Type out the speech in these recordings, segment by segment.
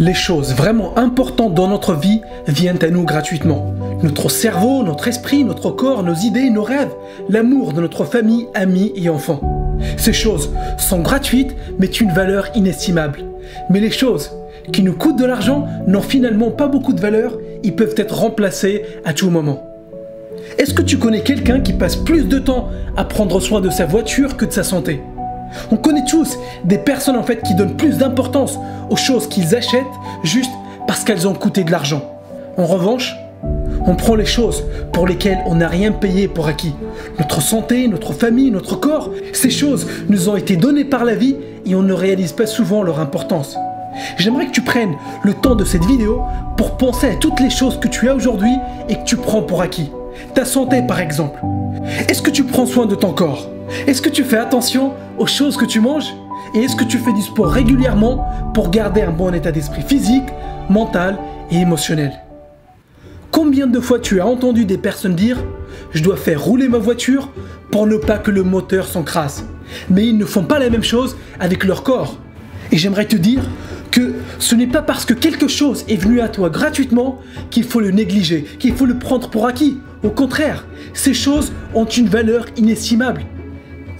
Les choses vraiment importantes dans notre vie viennent à nous gratuitement. Notre cerveau, notre esprit, notre corps, nos idées, nos rêves, l'amour de notre famille, amis et enfants. Ces choses sont gratuites mais une valeur inestimable. Mais les choses qui nous coûtent de l'argent n'ont finalement pas beaucoup de valeur, ils peuvent être remplacés à tout moment. Est-ce que tu connais quelqu'un qui passe plus de temps à prendre soin de sa voiture que de sa santé ? On connaît tous des personnes en fait qui donnent plus d'importance aux choses qu'ils achètent juste parce qu'elles ont coûté de l'argent. En revanche, on prend les choses pour lesquelles on n'a rien payé pour acquis. Notre santé, notre famille, notre corps, ces choses nous ont été données par la vie et on ne réalise pas souvent leur importance. J'aimerais que tu prennes le temps de cette vidéo pour penser à toutes les choses que tu as aujourd'hui et que tu prends pour acquis. Ta santé par exemple. Est-ce que tu prends soin de ton corps ? Est-ce que tu fais attention aux choses que tu manges? Et est-ce que tu fais du sport régulièrement pour garder un bon état d'esprit physique, mental et émotionnel? Combien de fois tu as entendu des personnes dire « Je dois faire rouler ma voiture pour ne pas que le moteur s'encrasse ». Mais ils ne font pas la même chose avec leur corps. Et j'aimerais te dire que ce n'est pas parce que quelque chose est venu à toi gratuitement qu'il faut le négliger, qu'il faut le prendre pour acquis. Au contraire, ces choses ont une valeur inestimable.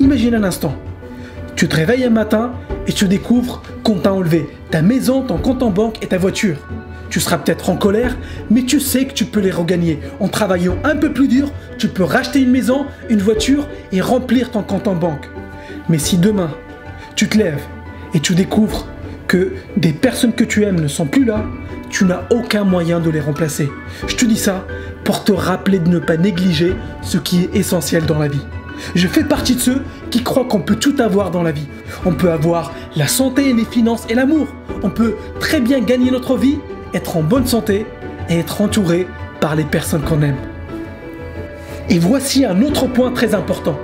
Imagine un instant, tu te réveilles un matin et tu découvres qu'on t'a enlevé ta maison, ton compte en banque et ta voiture. Tu seras peut-être en colère, mais tu sais que tu peux les regagner. En travaillant un peu plus dur, tu peux racheter une maison, une voiture et remplir ton compte en banque. Mais si demain, tu te lèves et tu découvres que des personnes que tu aimes ne sont plus là, tu n'as aucun moyen de les remplacer. Je te dis ça pour te rappeler de ne pas négliger ce qui est essentiel dans la vie. Je fais partie de ceux qui croient qu'on peut tout avoir dans la vie. On peut avoir la santé, les finances et l'amour. On peut très bien gagner notre vie, être en bonne santé et être entouré par les personnes qu'on aime. Et voici un autre point très important.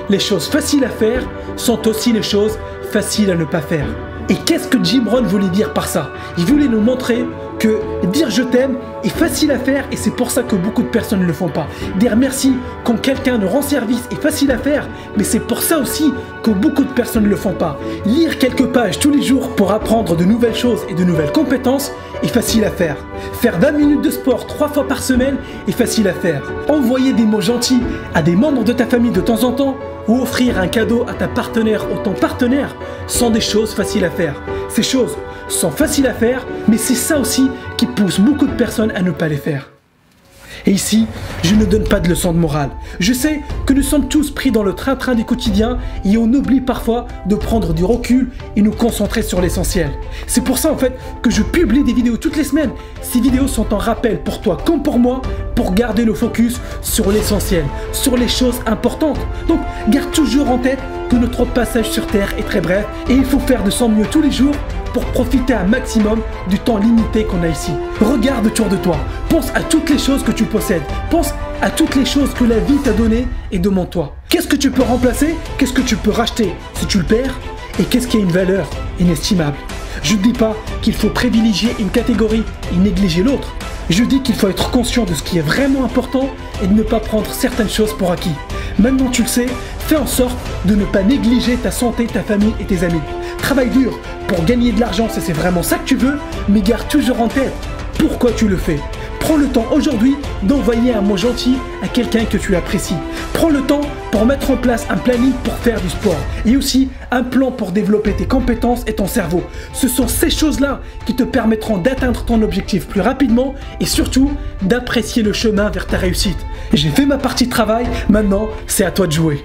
Les choses faciles à faire sont aussi les choses faciles à ne pas faire. Et qu'est-ce que Jim Rohn voulait dire par ça? Il voulait nous montrer que dire je t'aime est facile à faire et c'est pour ça que beaucoup de personnes ne le font pas. Dire merci quand quelqu'un nous rend service est facile à faire, mais c'est pour ça aussi que beaucoup de personnes ne le font pas. Lire quelques pages tous les jours pour apprendre de nouvelles choses et de nouvelles compétences est facile à faire. Faire 20 minutes de sport 3 fois par semaine est facile à faire. Envoyer des mots gentils à des membres de ta famille de temps en temps ou offrir un cadeau à ta partenaire ou ton partenaire sont des choses faciles à faire. Ces choses sont faciles à faire, mais c'est ça aussi qui pousse beaucoup de personnes à ne pas les faire. Et ici, je ne donne pas de leçons de morale. Je sais que nous sommes tous pris dans le train-train du quotidien et on oublie parfois de prendre du recul et nous concentrer sur l'essentiel. C'est pour ça en fait que je publie des vidéos toutes les semaines. Ces vidéos sont un rappel pour toi comme pour moi pour garder le focus sur l'essentiel, sur les choses importantes. Donc garde toujours en tête que notre passage sur Terre est très bref et il faut faire de son mieux tous les jours pour profiter un maximum du temps limité qu'on a ici. Regarde autour de toi, pense à toutes les choses que tu possèdes, pense à toutes les choses que la vie t'a données et demande-toi. Qu'est-ce que tu peux remplacer? Qu'est-ce que tu peux racheter si tu le perds? Et qu'est-ce qui a une valeur inestimable? Je ne dis pas qu'il faut privilégier une catégorie et négliger l'autre. Je dis qu'il faut être conscient de ce qui est vraiment important et de ne pas prendre certaines choses pour acquis. Maintenant tu le sais, fais en sorte de ne pas négliger ta santé, ta famille et tes amis. Travaille dur pour gagner de l'argent si c'est vraiment ça que tu veux, mais garde toujours en tête pourquoi tu le fais. Prends le temps aujourd'hui d'envoyer un mot gentil à quelqu'un que tu apprécies. Prends le temps pour mettre en place un planning pour faire du sport et aussi un plan pour développer tes compétences et ton cerveau. Ce sont ces choses-là qui te permettront d'atteindre ton objectif plus rapidement et surtout d'apprécier le chemin vers ta réussite. J'ai fait ma partie de travail, maintenant c'est à toi de jouer.